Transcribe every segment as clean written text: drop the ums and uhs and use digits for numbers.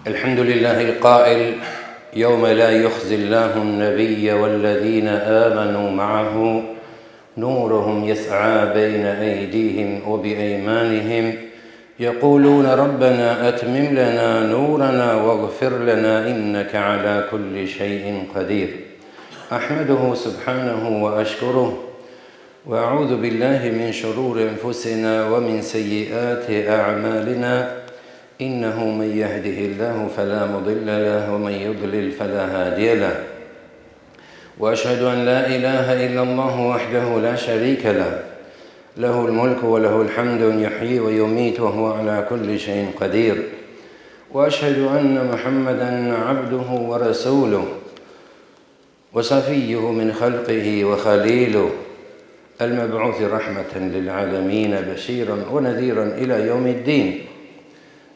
الحمد لله القائل يوم لا يخزي الله النبي والذين آمنوا معه نورهم يسعى بين أيديهم وبأيمانهم يقولون ربنا أتمم لنا نورنا واغفر لنا إنك على كل شيء قدير. أحمده سبحانه وأشكره وأعوذ بالله من شرور أنفسنا ومن سيئات أعمالنا إنه من يهده الله فلا مضل له ومن يضلل فلا هادي له وأشهد أن لا إله إلا الله وحده لا شريك له له الملك وله الحمد يحيي ويميت وهو على كل شيء قدير وأشهد أن محمدا عبده ورسوله وصفيه من خلقه وخليله المبعوث رحمة للعالمين بشيرا ونذيرا إلى يوم الدين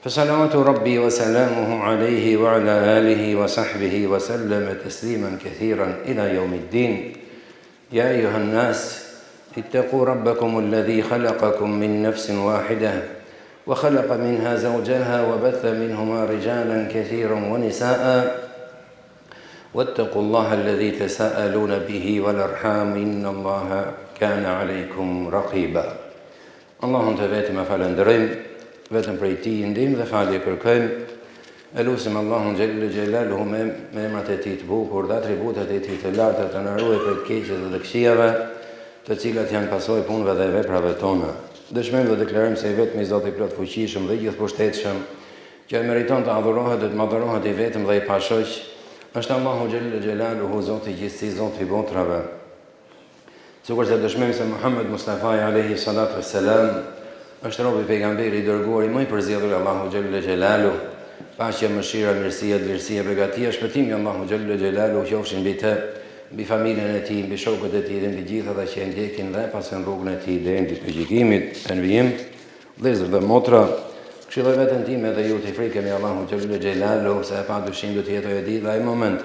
فصلوات ربي وسلامه عليه وعلى آله وصحبه وسلم تسليما كثيرا إلى يوم الدين. يا أيها الناس اتقوا ربكم الذي خلقكم من نفس واحدة وخلق منها زوجها وبث منهما رجالا كثيرا ونساء واتقوا الله الذي تساءلون به والأرحام إن الله كان عليكم رقيبا. اللهم تبارك فالندرم vetëm prej tij ndihmë dhe falje kërkojmë. Elusim Allahun xhellal xhelaluhu me emrat e tij të bukur dhe atributat e tij të larta të na ruaj prej të keqes dhe të këqijave, të cilat janë pasojë punëve dhe veprave tona. Dëshmojmë dhe deklarojmë se i vetmi Zoti i plot fuqishëm dhe i gjithëpushtetshëm, që meriton të adhurohet dhe të madhërohet i vetëm dhe i pashoq, është Allahu xhellal xhelaluhu, Zoti i gjithësisë, Zoti i botrave. Sigurisht dëshmojmë se Muhammed Mustafa alayhi salatu wassalam është robi pejgamberi i dërguar i më i përzgjedhur Allahu xhallal xhelalu, paqja, mëshira, mirësia, vlerësia, begatia, shpëtimi Allahu xhallal xhelalu qofshin mbi të, mbi familjen e tij, mbi shokët e tij dhe mbi gjithë ata që e ndjekin dhe pasën rrugën e tij deri në ditën e gjykimit. Envijim, vëllezër dhe motra, këshilloj veten time dhe ju të frikeni Allahu xhallal xhelalu, se pa dyshim do të jetojë ditë ai moment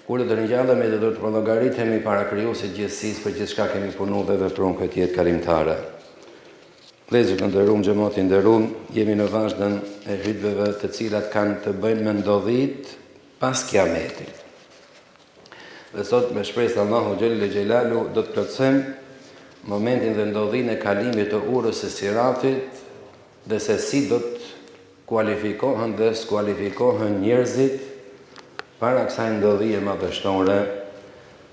kur do të ringjallemi dhe do të llogaritemi para Krijuesit gjithësisë për gjithçka kemi punuar dhe vepruar këtë jetë kalimtare. Vëllezër të nderuar, xhamati i nderuar, jemi në vazhdën e hutbeve të cilat kanë të bëjnë me ndodhit pas kiametit. Dhe sot me shpresë Allahu xhallal xhelalu do të plotësojmë momentin dhe ndodhin e kalimit të urës së Siratit dhe se si do të kualifikohen dhe skualifikohen njerëzit para kësaj ndodhie madhështore,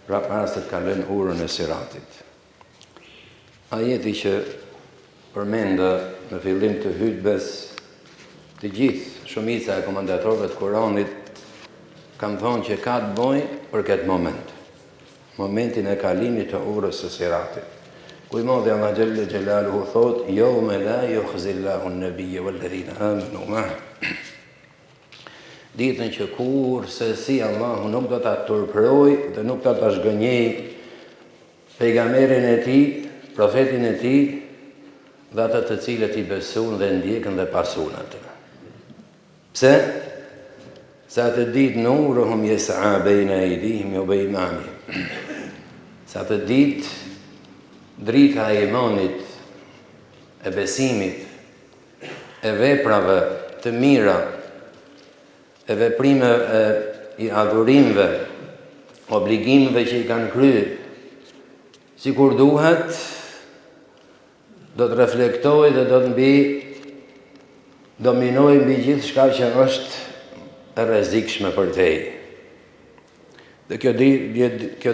pra para se të kalojnë urën e Siratit. Ajeti që përmendë në fillim të hutbes, të gjithë shumica e komandatorëve të Kuranit kanë thonë që ka të bëjë për këtë moment, momentin e kalimit të urës së Siratit. Ku i madhi Allah xhallal xhelaluhu thot: "Yawma la yukhzi Allahu an-nabiyya wal-ladhina amanu ma'ahu." Ditën që kurse si Allahu nuk do ta turpërojë dhe nuk do ta zhgënjej pejgamberin e tij, profetin e tij, dhe ata të cilët i besojnë dhe ndjekën dhe pasojnë atë. Pse? Sa të ditë nuruhum yas'a bayna aydihim wa baymanihim. Sa të ditë drita e imanit, e besimit, e veprave të mira, e veprimeve, i adhurimeve, obligimeve që i kanë kryer, sikur duhet, do të reflektoj dhe do të dominoj mbi gjithë shka që është e rrezikshme për te. Dhe kjo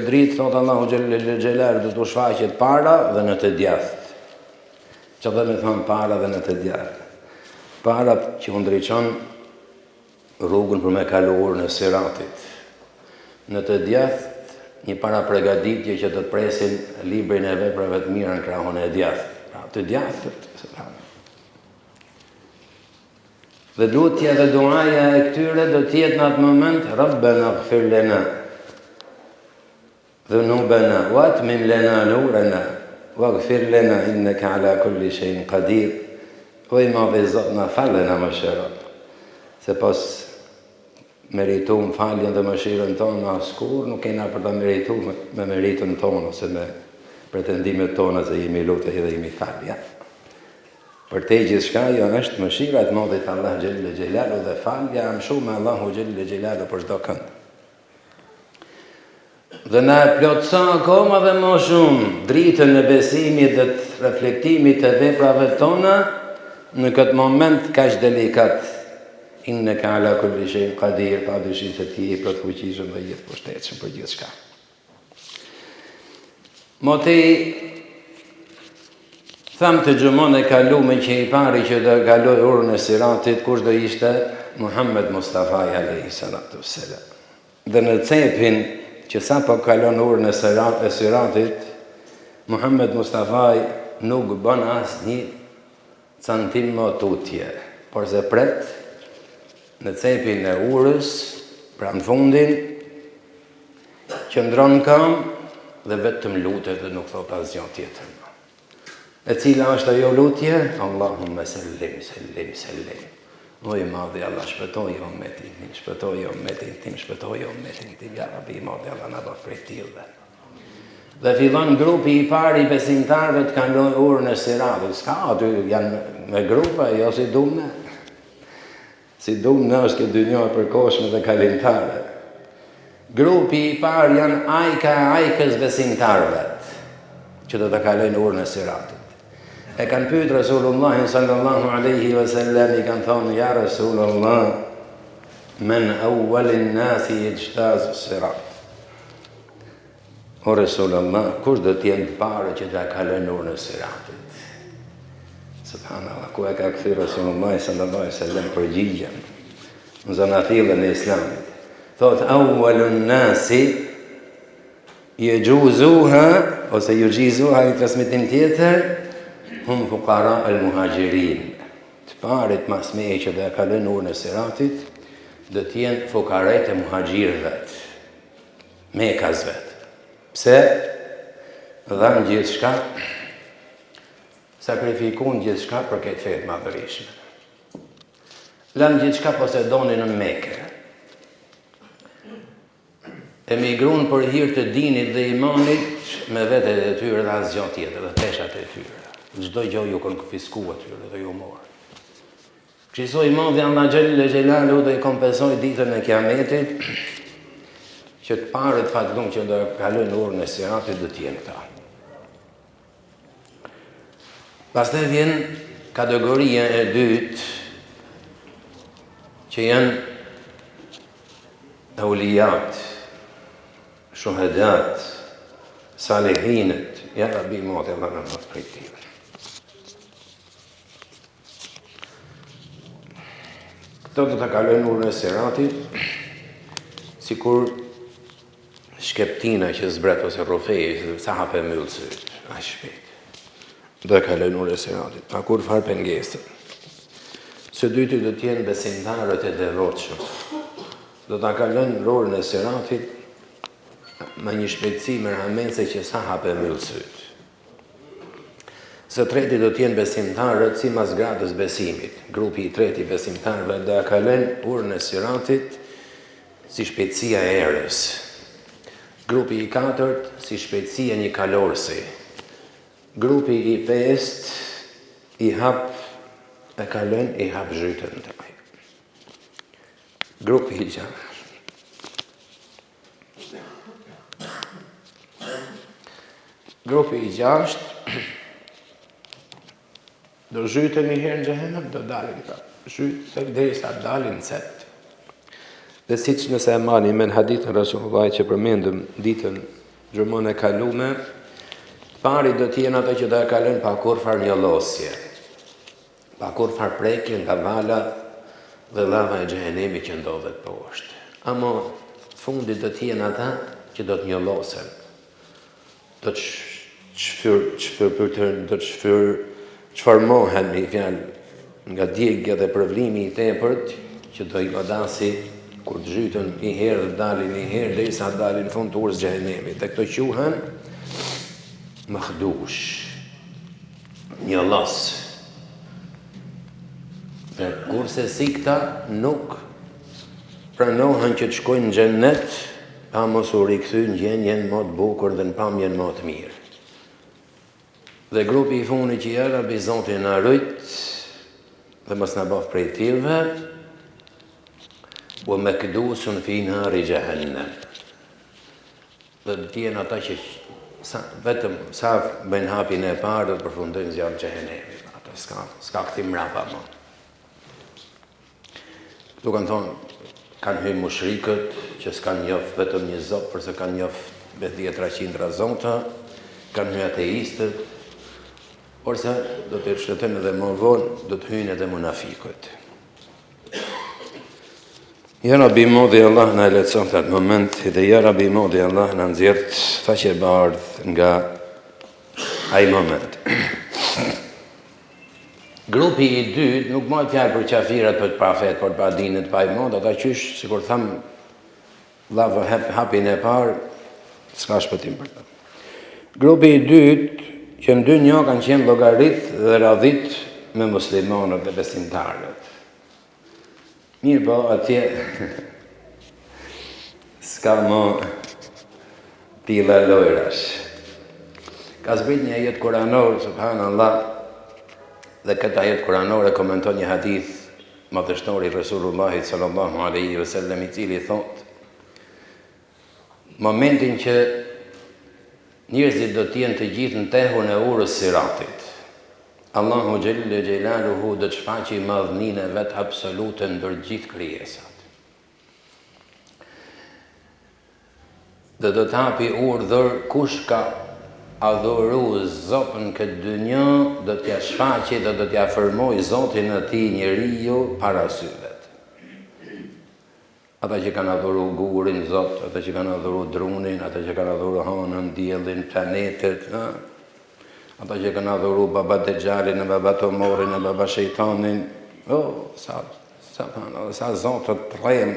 dritë, thotë Allahu xhallal xhelalu, do të shfaqet para dhe në të djathtë. Që dhe me thonë para dhe në të djathtë. Para që undriçon rrugën për me kaluar në Siratit. Në të djathtë, një para pregaditje që do të presin librin e veprave të mira në krahun e djathtë. Të djathët. Dhe lutja dhe duaja e këtyre do t'jetë në atë moment: Rabbana ighfir lana dhunubana wa atmim lana nurana waghfir lana innaka ala kulli shay'in qadir. O i madhi Zot, na falë na mëshiro. Se pas meritum faljen dhe mëshirën tonë, askur nuk kena për ta merituar me meritën tonë ose me pretendimet tona se jemi lutë dhe jemi falja. Për te gjithçka jo është mëshira e Madhit Allah xhelle xhelalu dhe falja e mshuar me Allahu xhelle xhelalu për çdo kënd. Dhe na plotëson akoma dhe më shumë dritën e besimit dhe të reflektimit të veprave tona në këtë moment kaq delikat. Innaka ala kulli shay'in qadir, pa dyshim se ti je plot fuqishëm dhe jetë pushtetshëm për gjithçka. Moti tham të gjumon e kalume që i pari që do kaloj urën e Siratit, kush do ishte? Muhammed Mustafa alayhi salatu wassalam. Dhe në cepin që sa po kalon urën e Siratit, Muhammed Mustafa nuk bën asnjë centim më tutje, por se pret në cepin e urës, pra në fundin, qëndron kam dhe vetëm lutet dhe nuk thot asgjë tjetër. E cila është ajo lutje? Allahumma sallim, sallim, sallim. O i madhi Allah, shpëtoj ummetin tim, shpëtoj ummetin tim, shpëtoj ummetin tim, ja Rabbi i madhi Allah na bëf prej tillë. Dhe fillon grupi i parë i besimtarëve të kalojnë urën e Siratit. S'ka aty janë me grupa, jo si dumë. Si dumë është këtë dynjë e përkohshme dhe kalimtare. Grupi i parë janë ajkës besimtarëve që do të kalojnë urën e Siratit. E kanë pyet Rasulullahin sallallahu alaihi wasallam, i kanë thonë ja Rasulullah, men awwalin nasi yajtazu sirat. O Rasulullah, kush do të jenë parë që ta kalojnë urën e Siratit? Subhanallah, ku e ka kthy Rasulullah sallallahu alaihi wasallam përgjigjen në zanafillën e Islamit. Thot awwalun nasi yajzuha ose yujizuha i transmetim tjetër, hum fuqara al-muhajirin. Të parit mas meje që dhe kalën urën e Siratit, dhe t'jenë fukaret e muhajirëve, mekazve. Pse? Dhanë gjithçka, sakrifikun gjithçka për këtë fetë madhërishme. Lanë gjithçka posedonin në Mekë. Emigrun për hir të dinit dhe imanit me vetet e tyre dhe asgjë tjetër dhe peshat e tyre. Çdo gjë ju konfisku atyre dhe ju morë. Kështu i madhi Allah xhelle xhelalu do i kompensoj ditën e Kiametit që të parët fatlum që do kalojnë urën e Siratit do të jenë këta. Pastaj vjen kategoria e dytë që janë aulijat, shuhadat, salihinët, ja Rabbi moti Allah në mos prej tyre. Këto do të kalojnë urën e Siratit, sikur shkeptina që zbret ose rrofeji, sa hape myllë syt, aq shpejt. Do të kalojnë urën e Siratit, pa kur farë pengesë. Së dyti do të jenë besimtarët e devotshëm. Do të kalojnë urën e Siratit me një shpejtësi merhametse që sa hape myllë syt. Së treti do t'jenë besimtarët si mas gradës besimit. Grupi i treti besimtarëve do kalojnë urën e Siratit si shpejtësia e erës. Grupi i katërt si shpejtësia e një kalorësi. Grupi i pestë i kalojnë i hap zhytën të kaj. Grupi i gjashtë. Grupi i gjashtë do zhyten një herë në xhehenem, do dalin pra. Zhyten derisa dalin set. Dhe siç nëse e marrni me hadithin Rasulullah që përmendëm ditën gjumon e kalume, pari do të jenë ato që do e kalojnë pa kurfar njollosje, pa kurfar prekje nga vala dhe lava e xhehenemit që ndodhet poshtë. Amo fundit do të jenë ata që do të njollosen, do të çfarmohen me fjalë nga djegja dhe përvlimi i tepërt që do i godasi kur të zhytën një herë dhe dalin një herë derisa dalin në fund të urës xhehenemit. Dhe këto quhen makhdush, njollos. Dhe kurse si këta nuk pranohen që të shkojnë në xhennet pa mos u rikthy në gjendjen më të bukur dhe në pamjen më të mirë. Dhe grupi I fundit që ja Rabi Zoti na rujt dhe mos na bëf prej tillëve, wa makdusun fi nari jahannam. Dhe të jenë ata që vetëm sa bëjnë hapin e parë dhe të përfundojnë zjarrin e xhehenemit. Ata s'ka kthim mbrapa më. Tu kanë thonë, kanë hyrë mushrikët që s'kan njoft vetëm një Zot, përse kanë njoft me 10-300 zota, kanë hyrë ateistët, orse do të shëtojnë edhe më vonë, do të hyjnë edhe munafikët. Ja Rabbi Modi Allah na lehtëson këtë moment, dhe ja Rabbi Modi Allah na nxjerr faqe bardh nga ai moment. Grupi I dytë nuk më fjalë për qafirat, për profet, për padinët, pa imond, ata qysh, sikur tham, lava hapin e parë, s'ka shpëtim për ta. Grupi I dytë, që në dynjë kanë qenë llogarit dhe radhit me muslimanët dhe besimtarët. Mirë po, atje s'ka më tila lojrash. Ka zbrit një ajet kuranor, subhanallah, dhe këtë ajet kuranor e komenton një hadith madhështori Resulullahit sallallahu alaihi wasallam, I cili thot, momentin që njerëzit do t'jenë të gjithë në tehun e urës siratit, Allahu Gjelle Gjelaluhu do të shfaqi madhninë e vetë absolute ndër gjithë krijesat. Dhe do t'hapi urdhër kush ka adhuru Zotin këtë dynjë, do t'ja shfaqi dhe do t'ja afërmoj Zotin e tij njeriu para syvet. Ata që kanë adhuru gurin Zot, ata që kanë adhuru drunin, ata që kanë adhuru hanën, diellin, planetet, ata që kanë adhuru baba Dejjalin, baba Tomorin, baba Shejtanin, sa Zotët të rrem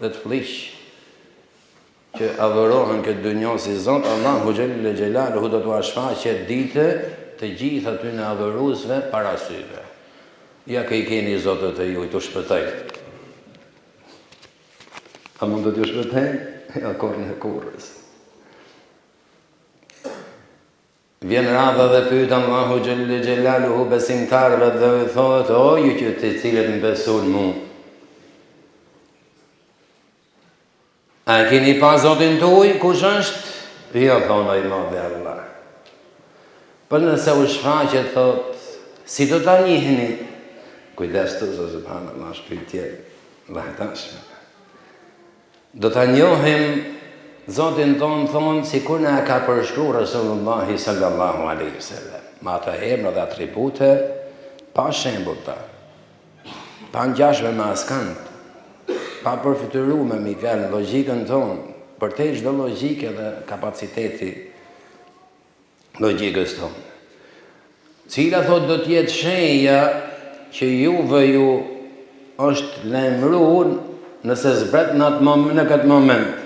dhe të flish që adhurohen këtë dynjë si Zot, Allahu Gjelle Gjelaluhu do t'u shfaqet ditë të gjithë aty në adhuruesve para syve. Ja që I keni Zotët e ju, t'u shpëtoj. A mund të t'u shpëtoj? Ja korën e kurrës. Vjen radha dhe pyet Allahu Gjelle Gjelaluhu besimtarëve dhe thotë, o ju që të cilët më besoni mu, a keni pa Zotin tuaj, kush është? Jo, thonë I madhi Allah. Për nëse u shfaqet, thotë, si do ta njihni? Kujdes të zë subhanallah, shpytje lahtashme. Do ta njohim Zotin tonë, thonë, si kur në ka përshkru Rasulullahi sallallahu alaihi wasallam, ma të emra dhe atribute, pa shembullta, pa ngjashme me askant, pa përfituar me fjalën logjikën tonë, për te çdo logjike dhe kapaciteti logjikës tonë. Cila thot do t'jetë shenja që juve ju është lajmëruar nëse zbret në këtë moment.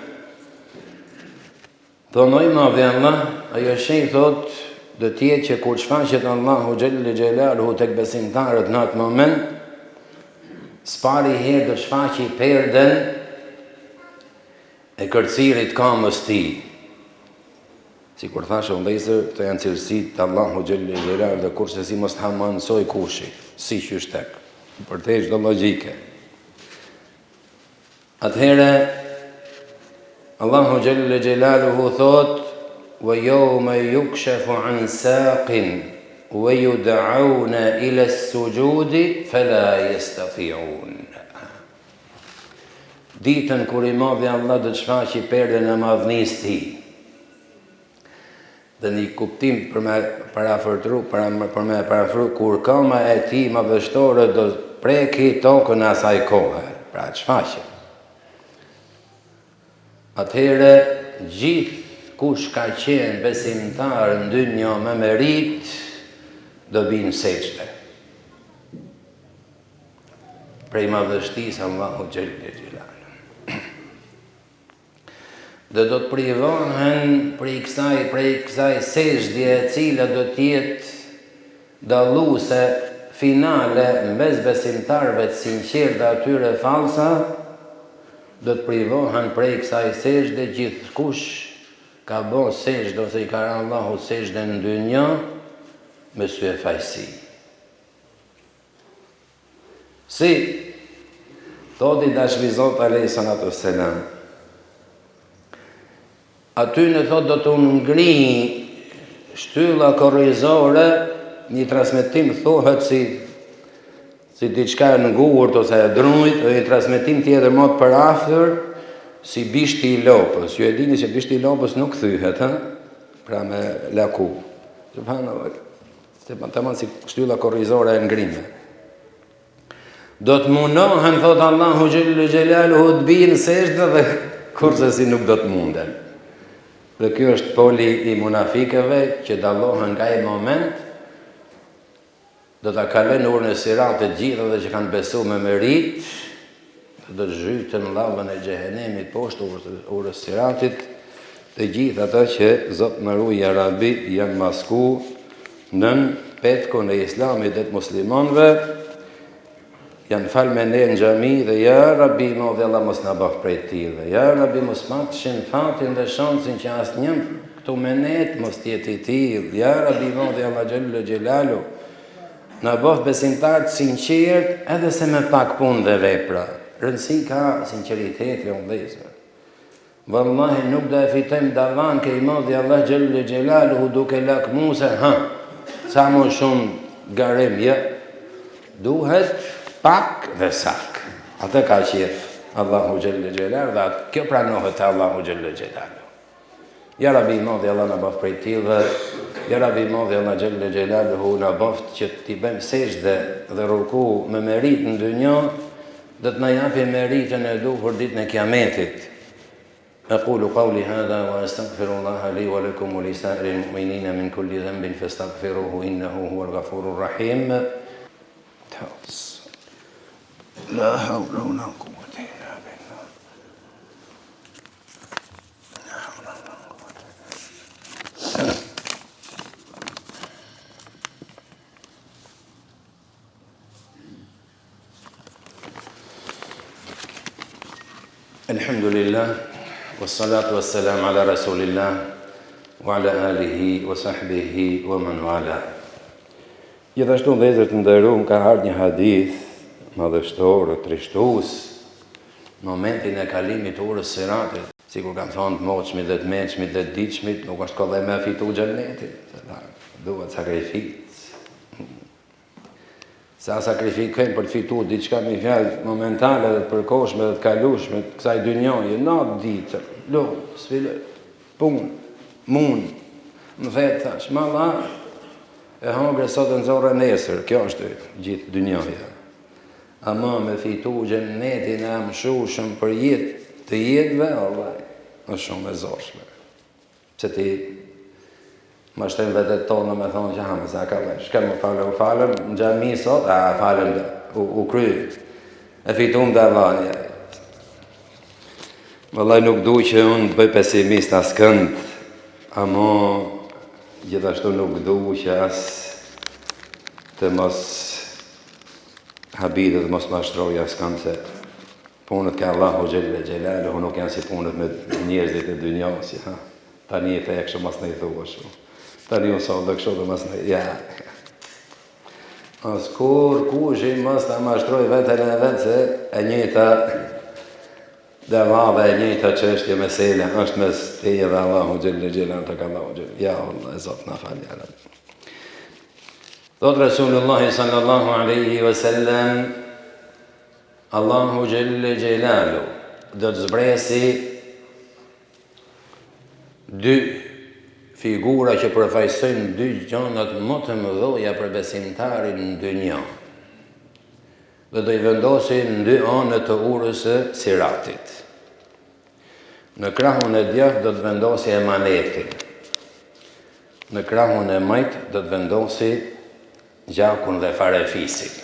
Thonoj madhi Allah, ajo shenjë thot do t'jetë që kur shfaqet Allahu Gjelle Gjelaluhu tek besimtarët në atë moment, s'pari herë do të shfaqi perden e kërcirit kamës ti. Si kur thashë vëllezër, këto janë cilësitë të Allahu Gjelle Gjelaluhu dhe kurse si mos ta mësoj kushi, si qyshtek, për te çdo logjike. Atëherë Allahu Gjelle Gjelaluhu thot, wa yawma yukshafu an saqin wa yud'auna ila as-sujudi fala yastati'un. Ditën kur I madhi Allah do të shfaqi perden e madhnisë ti. Dhe një kuptim për me parafru, kur kama e ti madhështore do preki tokën e asaj kohe, pra të shfaqet. Atëherë, gjithë kush ka qenë besimtar në dynjë me merit, do binë seçte. Prej madhështisë Allahu Gjelle Gjelaluhu. Dhe do të privohen prej kësaj seçdje e cila do t'jetë dalluese finale mes besimtarëve të sinqertë dhe atyre falsa, do të privohen prej kësaj seçde gjithkush ka bën seçdë ose I ka Allahu seçdë në dynjë, me sy e fajsi. Si, thoti dashvizot a.s. Aty në thot do të ngri shtylla korrizore, një transmetim thuhet si diçka e ngurtë ose e drujt, dhe një transmetim tjetër më të përafër si bishti i lopës. Ju e dini që bishti i lopës nuk thyhet, pra me laku. Tamam si shtylla korrizore e ngrime. Do të munohen, thot Allahu Xhellu Xhelaluhu, të bijnë sejdë dhe kurse si nuk do të munden. Dhe kjo është poli i munafikëve që dallohen nga ai moment, do ta kalojnë urën e Siratit të gjithë dhe që kanë besuar me merit, do të zhyten në llavën e xhehenemit poshtë urës Siratit, të gjithë ata që Zot më ruaj ya Rabbi janë masku nën petkun e Islamit dhe të muslimanëve, janë falë me ne në xhami dhe ja Rabbi mo dhe Allah mos na bëf prej tillë. Ja Rabbi mos matëshin fatin dhe shansin që asnjë këtu me ne mos jetë i tillë. Ja Rabbi mo dhe Allah Xhellu Xhelalu na bëf besimtar të sinqert edhe se me pak punë dhe vepra. Rëndësi ka sinqeriteti o vëllezër. Wallahi nuk do e fitojmë davan ke i madhi Allah Xhellu Xhelalu duke lakmuse, sa më shumë garim, ja. Duhet pak dhe sak. Atë ka qef Allahu Xhellu Xhelalu dhe kjo pranohet te Allahu Xhellu Xhelalu. Ja Rabbi modhi Allah na bëf prej tillë, ja Rabbi modhi Allah Xhellu Xhelalu na bëf që t'i bëjmë sejdë dhe ruku me merit në dynjë, do të na japë meritën e duhur ditën e Kiametit. أقول قولي هذا وأستغفر الله لي ولكم ولسائر المؤمنين من كل ذنب فاستغفروه إنه هو الغفور الرحيم. لا حول ولا قوة إلا بالله. لا حول ولا قوة إلا بالله. الحمد لله والصلاة والسلام على رسول الله وعلى آله وصحبه ومن والاه. Gjithashtu vëllezër të nderuar, ka ardhur një hadith madhështor, trishtues, momentin e kalimit urës Siratit, sikur kanë thonë të moçmit dhe të mençmit dhe të ditshmit, nuk është kollaj me fitu xhenetin, duhet sakrificë. Sa sakrifikojmë për të fituar diçka me fjalë momentale dhe të përkohshme dhe të kalueshme të kësaj dynjoje, natë ditë, sfilë, punë, mund, më vetë thash, malla, e hongre sot e nxorre nesër, kjo është gjithë dynjoja. Ama me fitu xhenetin e amshushëm për jetë të jetëve, Allah, është shumë e zorshme. Pse ti ma shtem vetet tonë me thonë që hamë, sa ka me, shkem më falem, në xhami sot, falem u kry, e fitum dhe avanja. Vëllaj nuk du që unë të bëj pesimist as kënd, ama gjithashtu nuk du që as të mos habidhe dhe mos mashtroj as kënd, se punët ka Allahu Xhellu Xhelalu, nuk janë si punët me njerëzit e dynjos, tani e kështu mos në i thua shumë. Tani unë sa dhe kështu dhe mas në... Ja. As kur kushim mos të mashtroj vetën e vetë se e njëta deva dhe e njëta çështje mesela është mes teje dhe Allahu Xhellu Xhelalu të ka Allahu Xhellu. Ja, Allah, e Zotë na falë, ja Rabbi. Thot Rasulullahi sallallahu alaihi wasallam, Allahu Xhellu Xhelalu do të zbresi dy figura që përfaqësojnë dy gjanat më të mëdha për besimtarin në dynjë. Dhe do I vendosin dy anët të urës së Siratit. Në krahun e djathtë do të vendosi emanetin. Në krahun e majt do të vendosi gjakun dhe farefisin.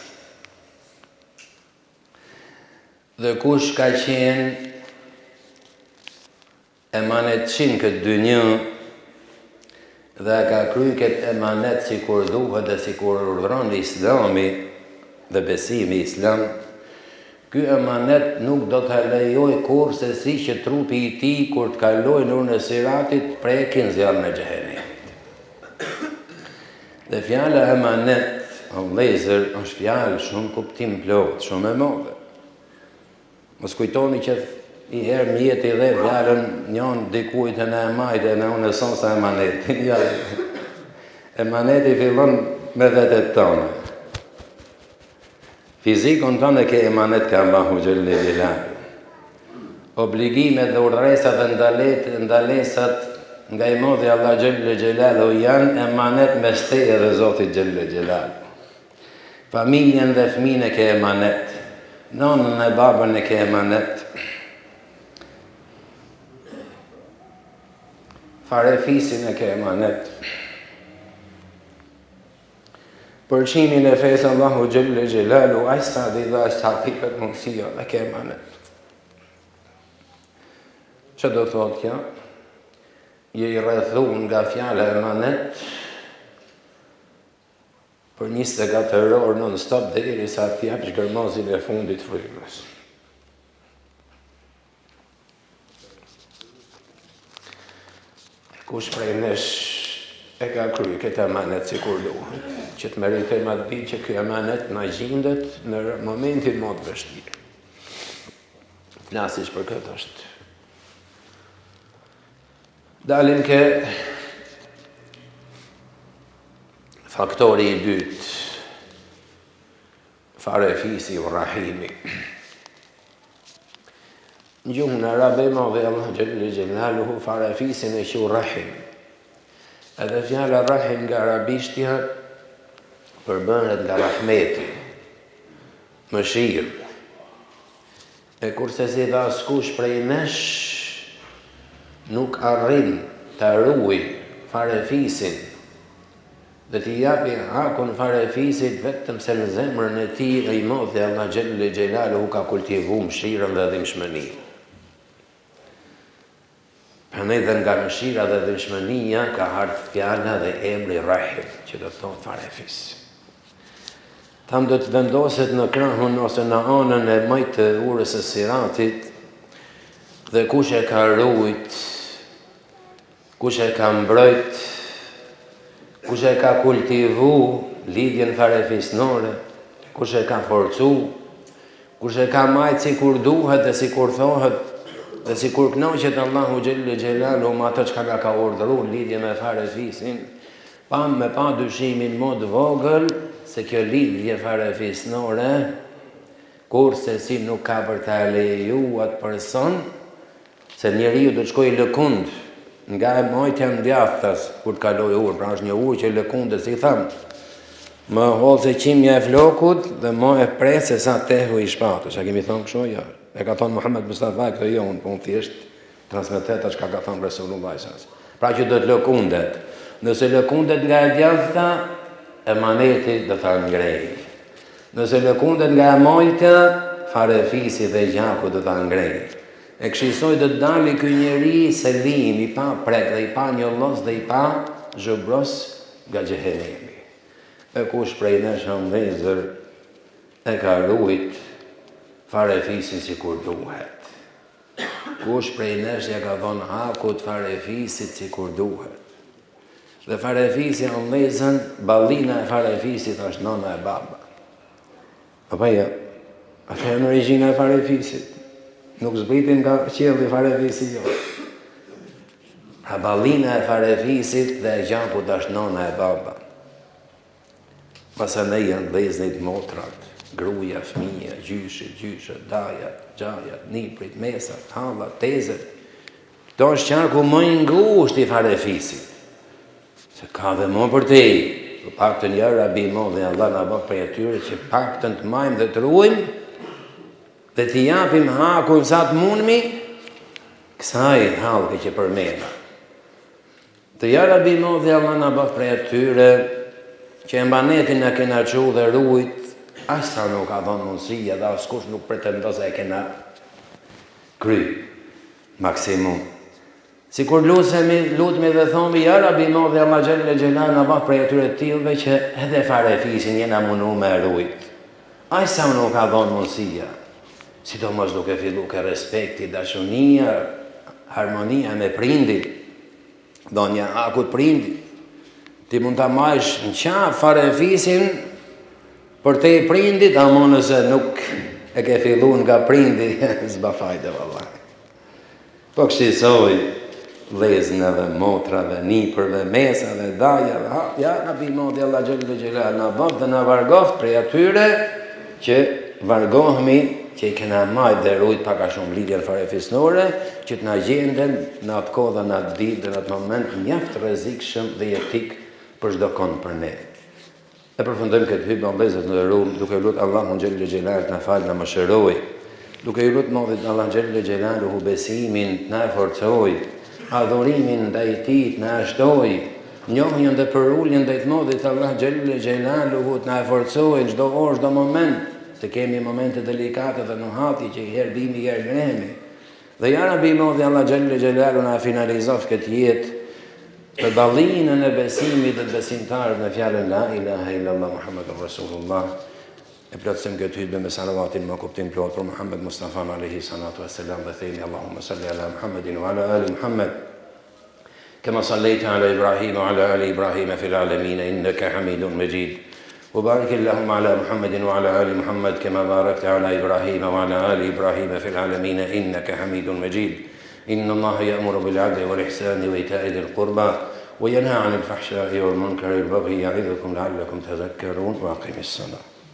Dhe kush ka qenë emanetçin këtë dynjë dhe ka kry këtë emanet si kur duhet dhe si kur urdhëron Islami dhe besimi Islam, ky emanet nuk do të lejoj kur se si që trupi I tij kur të kalojë në urën e Siratit prekin zjarrin e xhehenemit. Dhe fjala emanet, o vëllezër, është fjalë shumë kuptim plot, shumë e madhe. Mos kujtoni që i herë në jetë i dhe fjalën njën dikujt e në majtë e në unë e sonë sa emaneti. Ja, emaneti fillon me vetet tonë. Fizikon tonë ke emanet ka Allahu xhelle xhelalu. Obligimet dhe urdhresat dhe ndalesat nga i modhi Allah xhelle xhelalu janë emanet mes teje dhe Zotit xhelle xhelalu. Familjen dhe fëmijën e ke emanet, nonën e babën e ke emanet, farefisin e ke emanet, përqimin e fesë Allahu xhelle xhelalu, aq sa dhe është hakikat mundësia dhe ke emanet. Që do thot kjo? Je i rrethun nga fjala emanet për 24 orë non stop derisa të japësh gërmozin e fundit frymës. Kush prej nesh e ka kryer këtë emanet sikur duhet, që të meritoj ma të di që ky emanet na gjendet në momentin më të vështirë. Flasish për këtë është. Dalim ke faktori i dytë, farefisi u rahimi. Në gjuhën në arabe madhe Allah xhelle xhelaluhu farefisin e quajtur rahim. Edhe fjala rahim nga arabishtja përbëhet nga rahmeti, mëshirë. E kurse si dha askush prej nesh nuk arrin të ruaj farefisin dhe t'i japi hakun farefisit vetëm se në zemrën e tij i modhi Allah xhelle xhelaluhu ka kultivuar mëshirën dhe dhimbshmërinë. Prandaj dhe nga mëshira dhe dhimbshmëria ka ardhur fjala dhe emri Rahim, që do të thotë farefis. Tam do të vendoset në krahun ose në anën e majtë të urës së Siratit, dhe kush e ka ruajt, kush e ka mbrojt, kush e ka kultivu lidhjen farefisnore, kush e ka forcu, kush e ka majt si kur duhet dhe si kur thohet, dhe si kur knaqet Allahu xhelle xhelalu me atë çka ka urdhëruar lidhje me farefisin, me pa dyshimin më të vogël se kjo lidhje farefisnore kurse si nuk ka për ta lejuar person se njeriu do të shkojë lëkund nga e majtja në djathtas kur të kaloj urë, pra është një urë që lëkundës i thamë, më holë se qimja e flokut dhe më e presë se sa tehu i shpatu, që kemi thonë kësho, ja. E ka thonë Muhammed Mustafa, këtë jonë, po në thjesht transmiteta që ka thonë Resulullah s.a.s. Pra që do të lëkundet. Nëse lëkundet nga e djathta, emaneti do të ngrej. Nëse lëkundet nga e majtja, farefisi dhe gjaku do të ngrej. E këshisoj dhe të dali këj njeri selim, i pa prek dhe i pa një los dhe i pa zhubros nga gjehenemi. E kush prej neshën vezër e ka rujt farefisin si kur duhet. Kush prej neshja ka thonë hakut farefisit si kur duhet. Dhe farefisi në vezën, balina e farefisit është nona e baba. Apo ja, atë e në regjina e farefisit. Nuk zbritin nga qelli farefisi jo. Pra balina e farefisit dhe e gjakut është nona e baba. Pasa ne janë vëllezërit motrat, gruaja, fëmija, gjyshet, dajat, gjajat, niprit, mesat, hallat, tezet. Këto është qarku më i ngushtë i farefisit. Se ka dhe më për te, për pak të njëra bimo dhe Allah në bëhë për atyre që pak të të majmë dhe të ruajmë, dhe t'i japim hakun sa të mundmi, kësaj halke që përmena. Të jara bimo dhe Allah në bëhë për atyre që e mbanetin në kena qu dhe rujt, asa nuk ka thonë mundësia dhe askush nuk pretendo se e kena kry, maksimum. Si kur lutemi dhe thomi, ja Rabi mo dhe Allah xhelle xhelalu në bëhë prej atyre tillëve që edhe farefisin jena mundu me rujt. Asa nuk ka thonë mundësia, sidomos duke fillu ke respekti, dashunia, harmonia me prindit, donja akut prindit, Ti mund ta majsh në qaf farefisin për te i prindit, ama nëse nuk e ke fillu nga prindi, s'ba fajde valla. Po kështisoj vlezën edhe motrave, nipërve, mesave, dajave, ja na bimodi Allah Gjellë Gjellë, na bëf dhe na vargoft prej atyre që vargohemi, që i kena majt dhe rujt paka shumë lidhjen farefisnore, që të na gjenden në atë kohë dhe në atë ditë dhe në atë moment mjaft rrezikshëm dhe jetik për çdo kënd për ne. E përfundojmë këtë hyrje vëllezër në Rum, duke lutur Allahun Xhellal Xhelal të na falë, na mëshiroj, duke i lutur Modhit Allah Xhellal Xhelaluhu besimin të na forcoj, adhurimin ndaj Tij të na shtoj, njohjen dhe përuljen ndaj Modhit Allah Xhellal Xhelaluhu të na forcoj çdo orë, çdo moment, se kemi momente delikate dhe nuhati që i herë bimi, i herë grehemi. Dhe ja Rabbi Modhi Allah Xhellal Xhelaluhu na finalizof këtë jetë për dallinën e besimit dhe besimtarët në fjalën La ilaha illallah Muhammadur Rasulullah. E plotësim këtë hutbë me salavatin me kuptim plot për Muhammed Mustafa alayhi salatu wassalam dhe themi Allahumma salli ala Muhammedin wa ala ali Muhammed kama sallaita ala Ibrahim wa ala ali Ibrahim fil alamin innaka Hamidun Majid. وبارك اللهم على محمد وعلى آل محمد كما باركت على إبراهيم وعلى آل إبراهيم في العالمين إنك حميد مجيد. إن الله يأمر بالعدل والإحسان وإيتاء ذي القربى وينهى عن الفحشاء والمنكر والبغي يعظكم لعلكم تذكرون وأقم الصلاة.